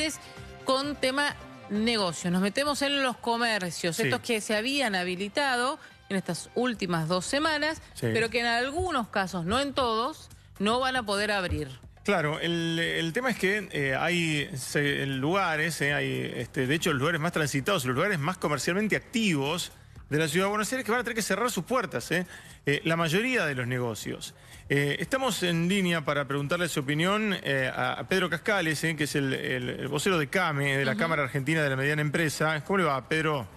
Aires con tema negocios. Nos metemos en los comercios, Sí. estos que se habían habilitado en estas últimas 2 semanas, Sí. pero que en algunos casos, no en todos, no van a poder abrir. Claro, el tema es que hay lugares, de hecho los lugares más transitados, los lugares más comercialmente activos de la Ciudad de Buenos Aires que van a tener que cerrar sus puertas, la mayoría de los negocios. Estamos en línea para preguntarle su opinión a Pedro Cascales, que es el vocero de CAME, de la Cámara Argentina de la Mediana Empresa. ¿Cómo le va, Pedro?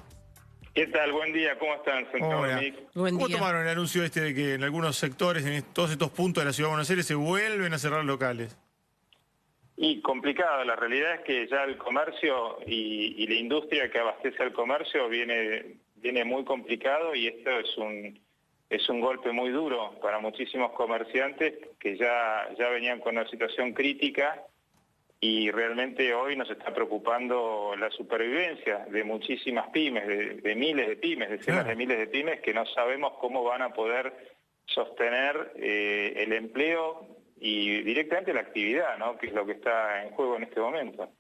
¿Qué tal? Buen día, ¿cómo están? Hola. Buen ¿Cómo día. tomaron el anuncio de que en algunos sectores, en todos estos puntos de la Ciudad de Buenos Aires, se vuelven a cerrar locales? Y complicado, la realidad es que ya el comercio y la industria que abastece al comercio viene muy complicado, y esto es un golpe muy duro para muchísimos comerciantes que ya venían con una situación crítica, y realmente hoy nos está preocupando la supervivencia de muchísimas pymes, de miles de pymes, decenas Claro. de miles de pymes que no sabemos cómo van a poder sostener el empleo y directamente la actividad, ¿no? Que es lo que está en juego en este momento.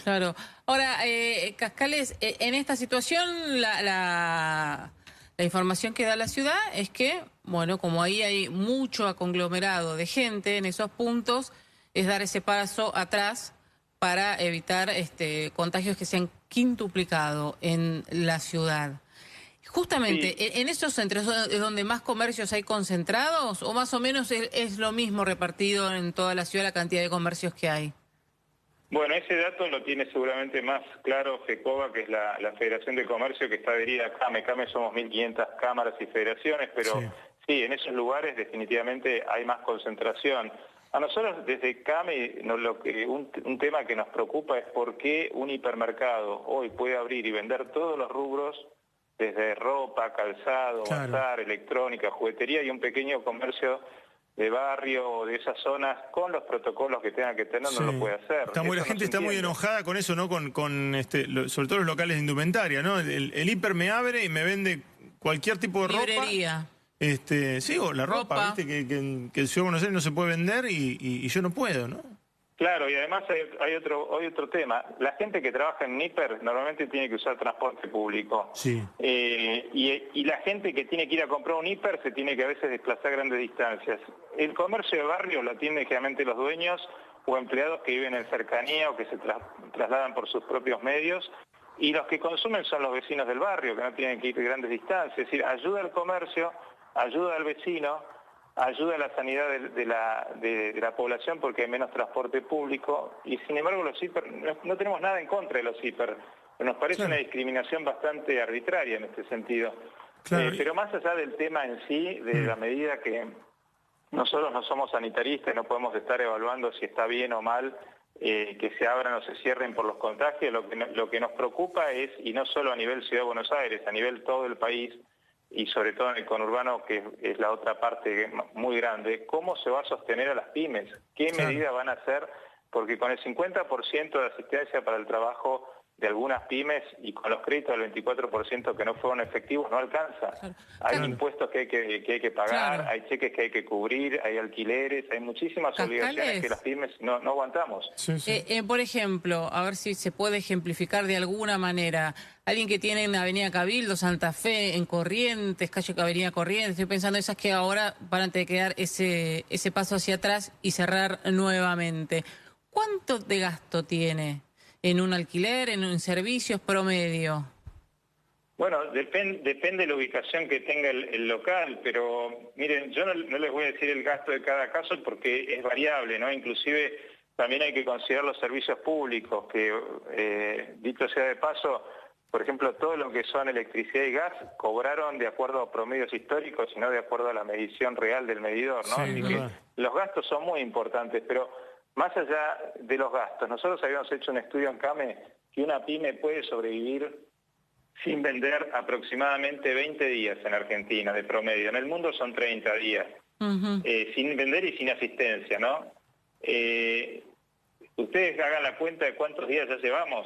Claro. Ahora, Cascales, en esta situación la información que da la ciudad es que, bueno, como ahí hay mucho conglomerado de gente en esos puntos, es dar ese paso atrás para evitar contagios que se han quintuplicado en la ciudad. Justamente, Sí. ¿en esos centros es donde más comercios hay concentrados o más o menos es lo mismo repartido en toda la ciudad la cantidad de comercios que hay? Bueno, ese dato lo tiene seguramente más claro FECOBA, que es la Federación de Comercio que está adherida a CAME. CAME somos 1.500 cámaras y federaciones, pero Sí. sí, en esos lugares definitivamente hay más concentración. A nosotros desde CAME un tema que nos preocupa es por qué un hipermercado hoy puede abrir y vender todos los rubros, desde ropa, calzado, Claro. bazar, electrónica, juguetería, y un pequeño comercio de barrio o de esas zonas con los protocolos que tenga que tener Sí. no lo puede hacer. La Eso no gente se está muy entiende. enojada con eso, ¿no? Sobre todo los locales de indumentaria, ¿no? El hiper me abre y me vende cualquier tipo de ropa. Librería. Sí, o la ropa, Ropa. ¿viste? Que en Ciudad de Buenos Aires no se puede vender y yo no puedo, ¿no? Claro, y además hay otro tema. La gente que trabaja en hiper normalmente tiene que usar transporte público. Sí. Y la gente que tiene que ir a comprar un hiper se tiene que a veces desplazar grandes distancias. El comercio de barrio lo atienden generalmente los dueños o empleados que viven en cercanía o que se trasladan por sus propios medios. Y los que consumen son los vecinos del barrio, que no tienen que ir de grandes distancias. Es decir, ayuda al comercio, ayuda al vecino, ayuda a la sanidad de la población porque hay menos transporte público, y sin embargo los hiper, no tenemos nada en contra de los hiper, pero nos parece Claro. una discriminación bastante arbitraria en este sentido. Claro. Pero más allá del tema en sí, de la medida que nosotros no somos sanitaristas, no podemos estar evaluando si está bien o mal que se abran o se cierren por los contagios. Lo que nos preocupa es, y no solo a nivel Ciudad de Buenos Aires, a nivel todo el país, y sobre todo en el conurbano, que es la otra parte muy grande, cómo se va a sostener a las pymes, qué Claro. medidas van a hacer, porque con el 50% de asistencia para el trabajo de algunas pymes y con los créditos del 24% que no fueron efectivos no alcanza. Claro. Hay Claro. impuestos que hay que pagar, Claro. hay cheques que hay que cubrir, hay alquileres, hay muchísimas obligaciones que las pymes no aguantamos. Sí, sí. Por ejemplo, a ver si se puede ejemplificar de alguna manera. Alguien que tiene en Avenida Cabildo, Santa Fe, en Corrientes, calle Avenida Corrientes, estoy pensando esas que ahora van a tener que dar ese paso hacia atrás y cerrar nuevamente. ¿Cuánto de gasto tiene en un alquiler, en servicios promedio? Bueno, depende de la ubicación que tenga el local, pero miren, yo no les voy a decir el gasto de cada caso porque es variable, ¿no? Inclusive también hay que considerar los servicios públicos, que dicho sea de paso, por ejemplo, todo lo que son electricidad y gas cobraron de acuerdo a promedios históricos y no de acuerdo a la medición real del medidor, ¿no? Sí, Así verdad. que los gastos son muy importantes, pero más allá de los gastos, nosotros habíamos hecho un estudio en CAME que una pyme puede sobrevivir sin vender aproximadamente 20 días en Argentina de promedio. En el mundo son 30 días, sin vender y sin asistencia, ¿no? Ustedes hagan la cuenta de cuántos días ya llevamos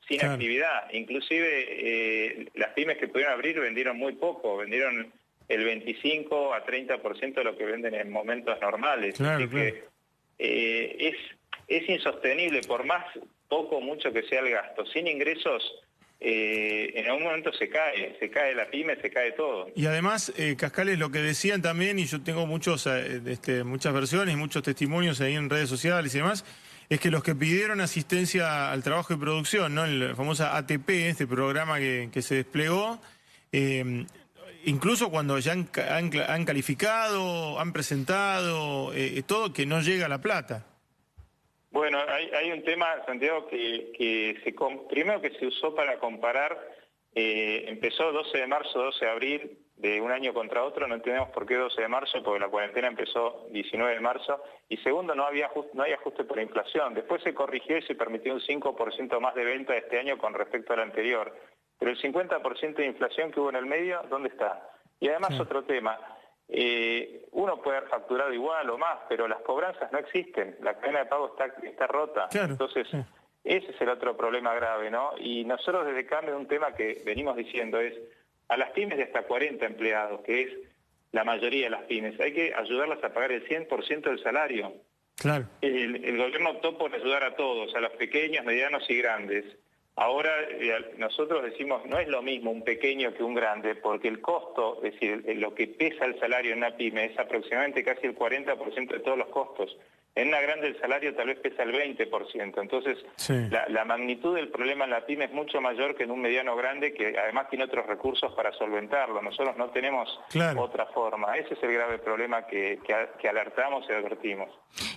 sin Claro. actividad. Inclusive las pymes que pudieron abrir vendieron muy poco, vendieron el 25 a 30% de lo que venden en momentos normales. Claro, Así claro. que es insostenible, por más poco o mucho que sea el gasto, sin ingresos, en algún momento se cae la pyme, se cae todo. Y además, Cascales, lo que decían también, y yo tengo muchas versiones y muchos testimonios ahí en redes sociales y demás, es que los que pidieron asistencia al trabajo y producción, ¿no? El famoso ATP, este programa que se desplegó, incluso cuando ya han calificado, han presentado, todo, que no llega la plata. Bueno, hay un tema, Santiago, primero que se usó para comparar, empezó 12 de marzo, 12 de abril, de un año contra otro, no entendemos por qué 12 de marzo, porque la cuarentena empezó 19 de marzo, y segundo, no hay ajuste por inflación. Después se corrigió y se permitió un 5% más de venta este año con respecto al anterior. Pero el 50% de inflación que hubo en el medio, ¿dónde está? Y además otro tema, uno puede haber facturado igual o más, pero las cobranzas no existen, la cadena de pago está rota. Claro, entonces ese es el otro problema grave, ¿no? Y nosotros desde CAME un tema que venimos diciendo es, a las pymes de hasta 40 empleados, que es la mayoría de las pymes, hay que ayudarlas a pagar el 100% del salario. Claro. El gobierno optó por ayudar a todos, a los pequeños, medianos y grandes. Ahora nosotros decimos, no es lo mismo un pequeño que un grande, porque el costo, es decir, lo que pesa el salario en una pyme es aproximadamente casi el 40% de todos los costos. En una grande el salario tal vez pesa el 20%. Entonces, la magnitud del problema en la pyme es mucho mayor que en un mediano grande, que además tiene otros recursos para solventarlo. Nosotros no tenemos otra forma. Ese es el grave problema que alertamos y advertimos.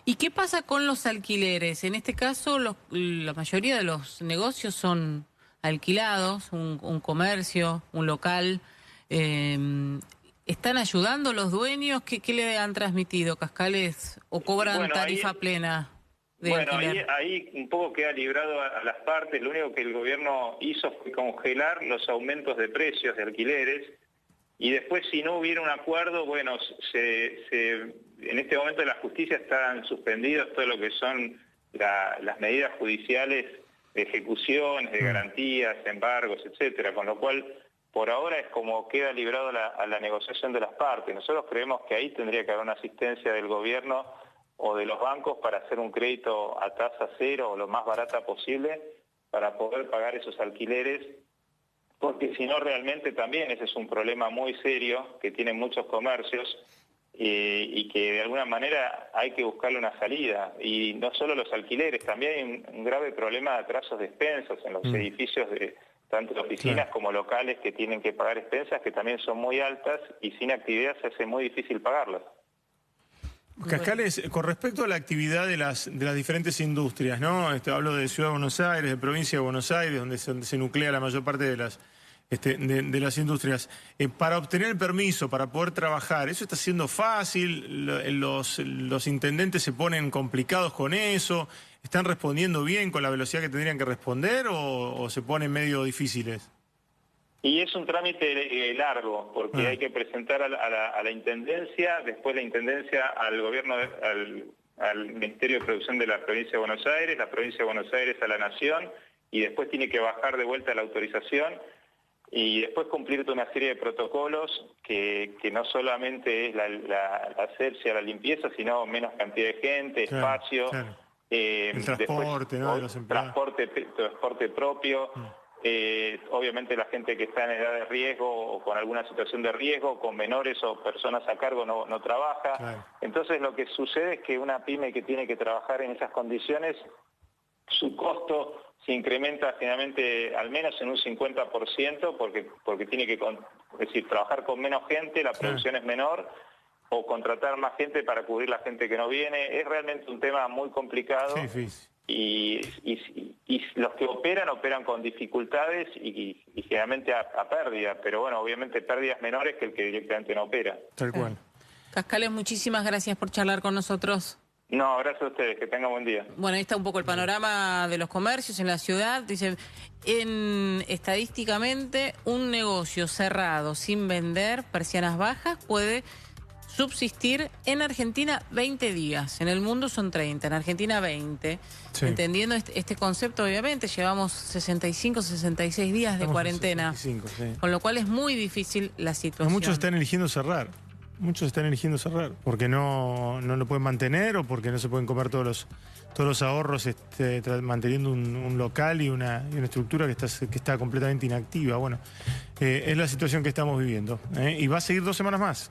¿Y qué pasa con los alquileres? En este caso, la mayoría de los negocios son alquilados, un comercio, un local. ¿Están ayudando los dueños? ¿Qué le han transmitido, Cascales? ¿O cobran tarifa plena de alquiler? Ahí un poco queda librado a las partes. Lo único que el gobierno hizo fue congelar los aumentos de precios de alquileres. Y después, si no hubiera un acuerdo, bueno, en este momento la justicia están suspendidos todo lo que son las medidas judiciales de ejecuciones, de garantías, embargos, etcétera, con lo cual por ahora es como queda librado a la negociación de las partes. Nosotros creemos que ahí tendría que haber una asistencia del gobierno o de los bancos para hacer un crédito a tasa cero o lo más barata posible para poder pagar esos alquileres, porque si no realmente también ese es un problema muy serio que tienen muchos comercios y que de alguna manera hay que buscarle una salida. Y no solo los alquileres, también hay un grave problema de atrasos de expensas en los edificios de tanto de oficinas como locales que tienen que pagar expensas que también son muy altas y sin actividad se hace muy difícil pagarlas. Cascales, con respecto a la actividad de las diferentes industrias, ¿no? Hablo de Ciudad de Buenos Aires, de Provincia de Buenos Aires, donde se nuclea la mayor parte de las industrias. Para obtener el permiso, para poder trabajar, ¿eso está siendo fácil? ¿Los intendentes se ponen complicados con eso? ¿Están respondiendo bien con la velocidad que tendrían que responder o se ponen medio difíciles? Y es un trámite largo, porque hay que presentar a la Intendencia, después la Intendencia al gobierno, al Ministerio de Producción de la Provincia de Buenos Aires, la Provincia de Buenos Aires a la Nación, y después tiene que bajar de vuelta la autorización, y después cumplir toda una serie de protocolos que no solamente es la asepsia, la limpieza, sino menos cantidad de gente, espacio, el transporte, ¿no? De los empleados. transporte propio. Obviamente la gente que está en edad de riesgo o con alguna situación de riesgo, con menores o personas a cargo no trabaja. Entonces lo que sucede es que una pyme que tiene que trabajar en esas condiciones, su costo se incrementa generalmente al menos en un 50% porque tiene que trabajar con menos gente, la producción es menor, o contratar más gente para cubrir la gente que no viene. Es realmente un tema muy complicado. Y los que operan con dificultades y generalmente a pérdida, pero bueno, obviamente pérdidas menores que el que directamente no opera. Tal cual. Cascales, muchísimas gracias por charlar con nosotros. No, gracias a ustedes, que tengan buen día. Bueno, ahí está un poco el panorama de los comercios en la ciudad. Dice, estadísticamente, un negocio cerrado sin vender, persianas bajas, puede subsistir en Argentina 20 días. En el mundo son 30, en Argentina 20. Sí. Entendiendo este concepto, obviamente, llevamos 65, 66 días de cuarentena. 65, sí. Con lo cual es muy difícil la situación. Muchos están eligiendo cerrar. Muchos están eligiendo cerrar porque no lo pueden mantener o porque no se pueden comer todos los ahorros manteniendo un local y una estructura que está completamente inactiva. Bueno, es la situación que estamos viviendo, y va a seguir 2 semanas más.